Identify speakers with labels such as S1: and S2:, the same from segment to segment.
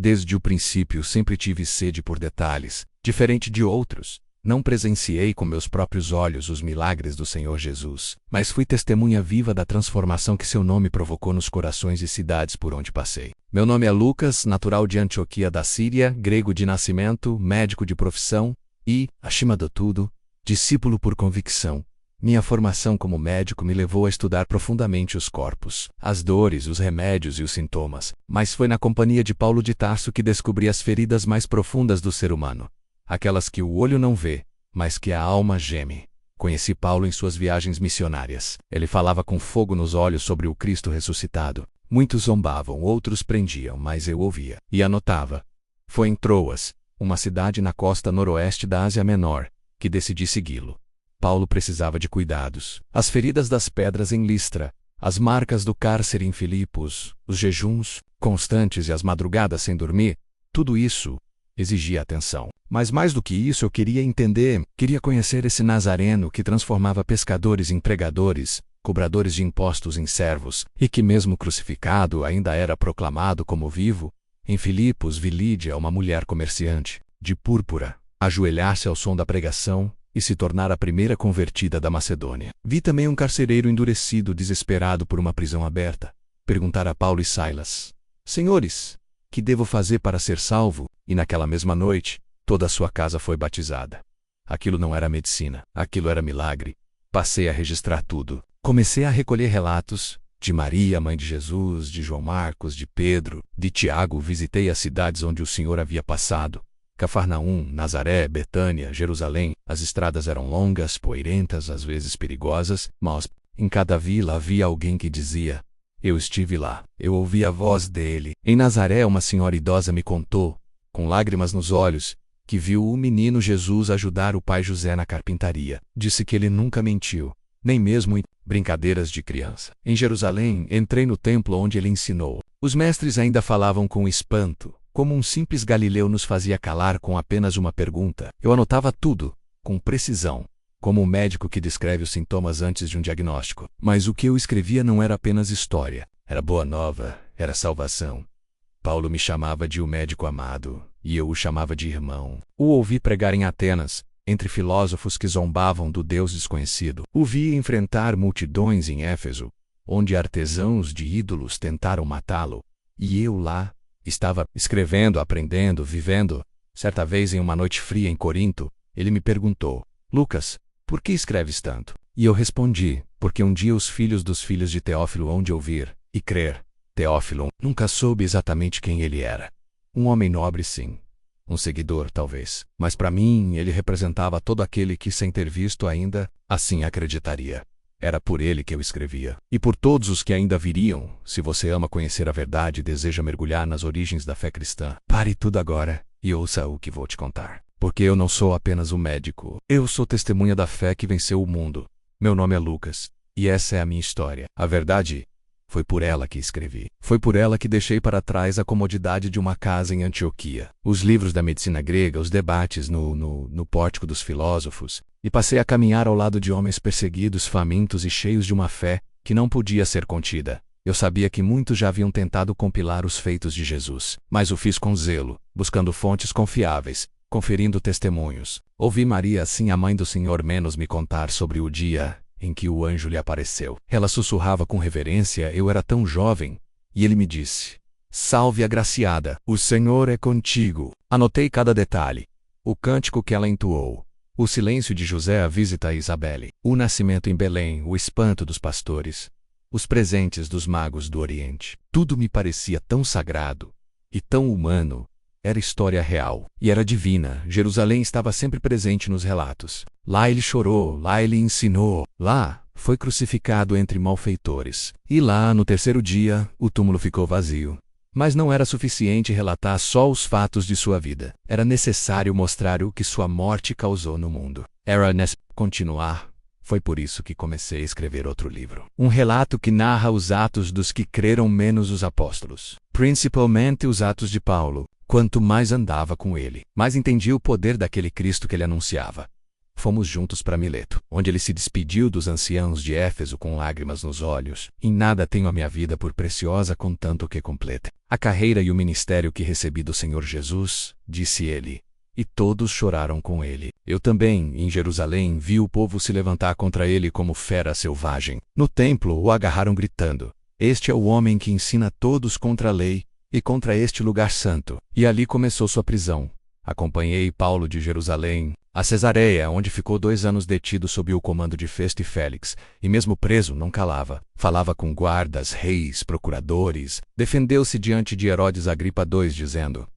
S1: Desde o princípio sempre tive sede por detalhes, diferente de outros. Não presenciei com meus próprios olhos os milagres do Senhor Jesus, mas fui testemunha viva da transformação que seu nome provocou nos corações e cidades por onde passei. Meu nome é Lucas, natural de Antioquia da Síria, grego de nascimento, médico de profissão e, acima de tudo, discípulo por convicção. Minha formação como médico me levou a estudar profundamente os corpos, as dores, os remédios e os sintomas, mas foi na companhia de Paulo de Tarso que descobri as feridas mais profundas do ser humano. Aquelas que o olho não vê, mas que a alma geme. Conheci Paulo em suas viagens missionárias. Ele falava com fogo nos olhos sobre o Cristo ressuscitado. Muitos zombavam, outros prendiam, mas eu ouvia e anotava. Foi em Troas, uma cidade na costa noroeste da Ásia Menor, que decidi segui-lo. Paulo precisava de cuidados. As feridas das pedras em Listra, as marcas do cárcere em Filipos, os jejuns constantes e as madrugadas sem dormir, tudo isso exigia atenção. Mas mais do que isso eu queria entender, queria conhecer esse Nazareno que transformava pescadores em pregadores, cobradores de impostos em servos, e que mesmo crucificado ainda era proclamado como vivo. Em Filipos vi Lídia, uma mulher comerciante, de púrpura, ajoelhar-se ao som da pregação e se tornar a primeira convertida da Macedônia. Vi também um carcereiro endurecido, desesperado por uma prisão aberta, perguntar a Paulo e Silas: Senhores, que devo fazer para ser salvo? E naquela mesma noite, toda a sua casa foi batizada. Aquilo não era medicina, aquilo era milagre. Passei a registrar tudo. Comecei a recolher relatos de Maria, mãe de Jesus, de João Marcos, de Pedro, de Tiago. Visitei as cidades onde o Senhor havia passado. Cafarnaum, Nazaré, Betânia, Jerusalém. As estradas eram longas, poeirentas, às vezes perigosas, mas em cada vila havia alguém que dizia: eu estive lá, eu ouvi a voz dele. Em Nazaré, uma senhora idosa me contou, com lágrimas nos olhos, que viu o menino Jesus ajudar o pai José na carpintaria. Disse que ele nunca mentiu, nem mesmo em brincadeiras de criança. Em Jerusalém, entrei no templo onde ele ensinou. Os mestres ainda falavam com espanto, como um simples galileu nos fazia calar com apenas uma pergunta. Eu anotava tudo, com precisão, como um médico que descreve os sintomas antes de um diagnóstico. Mas o que eu escrevia não era apenas história, era boa nova, era salvação. Paulo me chamava de o médico amado, e eu o chamava de irmão. O ouvi pregar em Atenas, entre filósofos que zombavam do Deus desconhecido. O vi enfrentar multidões em Éfeso, onde artesãos de ídolos tentaram matá-lo. E eu lá estava escrevendo, aprendendo, vivendo. Certa vez, em uma noite fria em Corinto, ele me perguntou: Lucas, por que escreves tanto? E eu respondi: porque um dia os filhos dos filhos de Teófilo hão de ouvir e crer. Teófilo nunca soube exatamente quem ele era. Um homem nobre, sim. Um seguidor, talvez. Mas para mim, ele representava todo aquele que, sem ter visto ainda, assim acreditaria. Era por ele que eu escrevia. E por todos os que ainda viriam, se você ama conhecer a verdade e deseja mergulhar nas origens da fé cristã. Pare tudo agora e ouça o que vou te contar. Porque eu não sou apenas um médico. Eu sou testemunha da fé que venceu o mundo. Meu nome é Lucas, e essa é a minha história. A verdade, foi por ela que escrevi. Foi por ela que deixei para trás a comodidade de uma casa em Antioquia, os livros da medicina grega, os debates no pórtico dos filósofos, e passei a caminhar ao lado de homens perseguidos, famintos e cheios de uma fé que não podia ser contida. Eu sabia que muitos já haviam tentado compilar os feitos de Jesus, mas o fiz com zelo, buscando fontes confiáveis, conferindo testemunhos. Ouvi Maria, assim a mãe do Senhor, menos me contar sobre o dia em que o anjo lhe apareceu. Ela sussurrava com reverência, eu era tão jovem, e ele me disse: Salve, agraciada, o Senhor é contigo. Anotei cada detalhe. O cântico que ela entoou, o silêncio de José à visita a Isabelle, o nascimento em Belém, o espanto dos pastores, os presentes dos magos do Oriente. Tudo me parecia tão sagrado e tão humano. Era história real e era divina. Jerusalém estava sempre presente nos relatos. Lá ele chorou, lá ele ensinou, lá foi crucificado entre malfeitores. E lá, no terceiro dia, o túmulo ficou vazio. Mas não era suficiente relatar só os fatos de sua vida. Era necessário mostrar o que sua morte causou no mundo. Era necessário continuar. Foi por isso que comecei a escrever outro livro. Um relato que narra os atos dos que creram menos os apóstolos. Principalmente os atos de Paulo. Quanto mais andava com ele, mais entendia o poder daquele Cristo que ele anunciava. Fomos juntos para Mileto, onde ele se despediu dos anciãos de Éfeso com lágrimas nos olhos. Em nada tenho a minha vida por preciosa contanto que complete a carreira e o ministério que recebi do Senhor Jesus, disse ele. E todos choraram com ele. Eu também, em Jerusalém, vi o povo se levantar contra ele como fera selvagem. No templo o agarraram gritando: Este é o homem que ensina todos contra a lei e contra este lugar santo. E ali começou sua prisão. Acompanhei Paulo de Jerusalém a Cesareia, onde ficou 2 anos detido sob o comando de Festo e Félix, e mesmo preso não calava. Falava com guardas, reis, procuradores, defendeu-se diante de Herodes Agripa II, dizendo: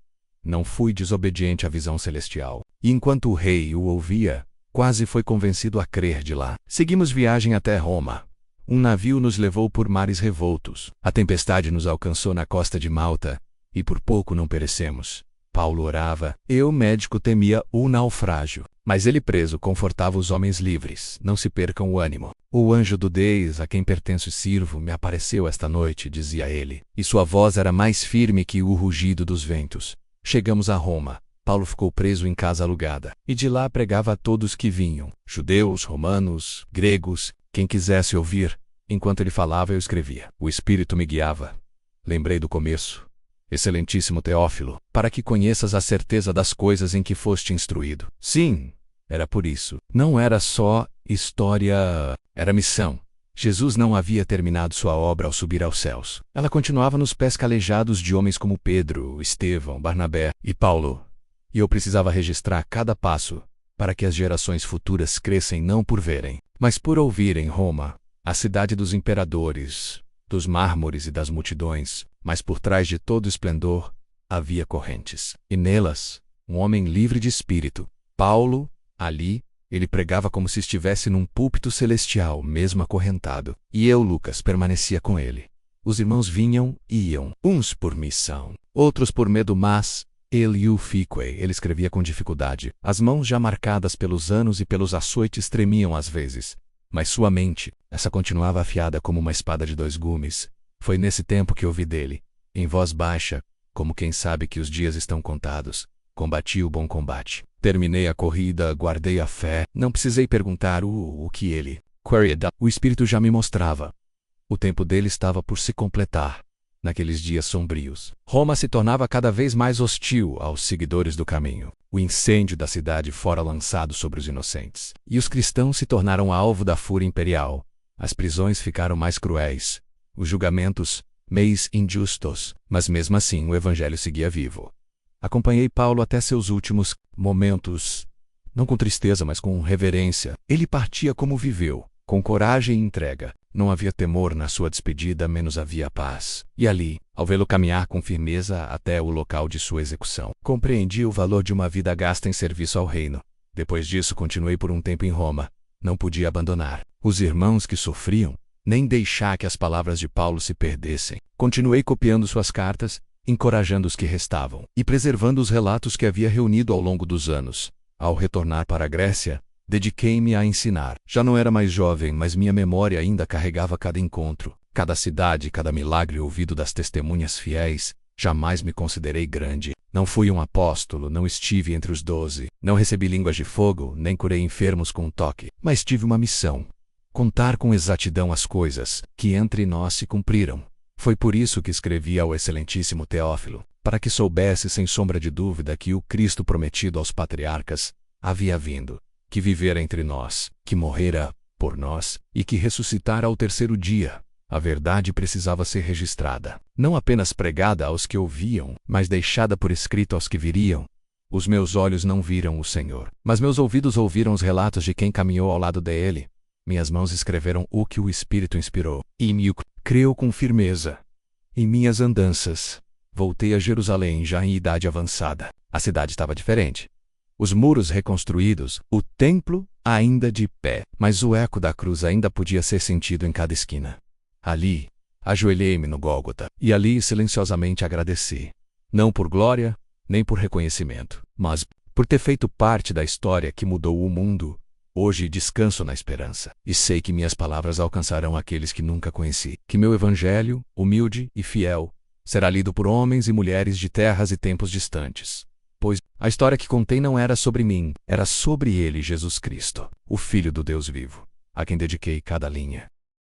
S1: Não fui desobediente à visão celestial. E enquanto o rei o ouvia, quase foi convencido a crer de lá. Seguimos viagem até Roma. Um navio nos levou por mares revoltos. A tempestade nos alcançou na costa de Malta, e por pouco não perecemos. Paulo orava. Eu, médico, temia o naufrágio. Mas ele preso confortava os homens livres. Não se percam o ânimo. O anjo do Deus, a quem pertenço e sirvo, me apareceu esta noite, dizia ele. E sua voz era mais firme que o rugido dos ventos. Chegamos a Roma. Paulo ficou preso em casa alugada. E de lá pregava a todos que vinham. Judeus, romanos, gregos, quem quisesse ouvir. Enquanto ele falava, eu escrevia. O Espírito me guiava. Lembrei do começo. Excelentíssimo Teófilo, para que conheças a certeza das coisas em que foste instruído. Sim, era por isso. Não era só história, era missão. Jesus não havia terminado sua obra ao subir aos céus. Ela continuava nos pés calejados de homens como Pedro, Estevão, Barnabé e Paulo. E eu precisava registrar cada passo, para que as gerações futuras crescem não por verem, mas por ouvirem Roma, a cidade dos imperadores, dos mármores e das multidões, mas por trás de todo esplendor havia correntes. E nelas, um homem livre de espírito. Paulo, ali, ele pregava como se estivesse num púlpito celestial, mesmo acorrentado. E eu, Lucas, permanecia com ele. Os irmãos vinham e iam, uns por missão, outros por medo, mas ele o fique. Ele escrevia com dificuldade. As mãos já marcadas pelos anos e pelos açoites tremiam às vezes. Mas sua mente, essa continuava afiada como uma espada de 2 gumes. Foi nesse tempo que ouvi dele, em voz baixa, como quem sabe que os dias estão contados. Combati o bom combate. Terminei a corrida, guardei a fé. Não precisei perguntar o que ele. O Espírito já me mostrava. O tempo dele estava por se completar. Naqueles dias sombrios, Roma se tornava cada vez mais hostil aos seguidores do caminho. O incêndio da cidade fora lançado sobre os inocentes. E os cristãos se tornaram alvo da fúria imperial. As prisões ficaram mais cruéis. Os julgamentos, mais injustos. Mas mesmo assim o evangelho seguia vivo. Acompanhei Paulo até seus últimos momentos. Não com tristeza, mas com reverência. Ele partia como viveu, com coragem e entrega. Não havia temor na sua despedida, menos havia paz. E ali, ao vê-lo caminhar com firmeza até o local de sua execução, compreendi o valor de uma vida gasta em serviço ao reino. Depois disso, continuei por um tempo em Roma. Não podia abandonar os irmãos que sofriam, nem deixar que as palavras de Paulo se perdessem. Continuei copiando suas cartas, encorajando os que restavam, e preservando os relatos que havia reunido ao longo dos anos. Ao retornar para a Grécia, dediquei-me a ensinar. Já não era mais jovem, mas minha memória ainda carregava cada encontro, cada cidade, cada milagre ouvido das testemunhas fiéis. Jamais me considerei grande. Não fui um apóstolo, não estive entre os 12, não recebi línguas de fogo, nem curei enfermos com um toque. Mas tive uma missão: contar com exatidão as coisas que entre nós se cumpriram. Foi por isso que escrevi ao excelentíssimo Teófilo, para que soubesse sem sombra de dúvida que o Cristo prometido aos patriarcas havia vindo, que vivera entre nós, que morrera por nós e que ressuscitara ao 3º dia. A verdade precisava ser registrada, não apenas pregada aos que ouviam, mas deixada por escrito aos que viriam. Os meus olhos não viram o Senhor, mas meus ouvidos ouviram os relatos de quem caminhou ao lado dele. Minhas mãos escreveram o que o Espírito inspirou, e me creu com firmeza. Em minhas andanças, voltei a Jerusalém já em idade avançada. A cidade estava diferente. Os muros reconstruídos, o templo ainda de pé, mas o eco da cruz ainda podia ser sentido em cada esquina. Ali, ajoelhei-me no Gólgota, e ali silenciosamente agradeci. Não por glória, nem por reconhecimento, mas por ter feito parte da história que mudou o mundo. Hoje descanso na esperança, e sei que minhas palavras alcançarão aqueles que nunca conheci, que meu evangelho, humilde e fiel, será lido por homens e mulheres de terras e tempos distantes. Pois a história que contei não era sobre mim, era sobre ele, Jesus Cristo, o Filho do Deus vivo, a quem dediquei cada linha.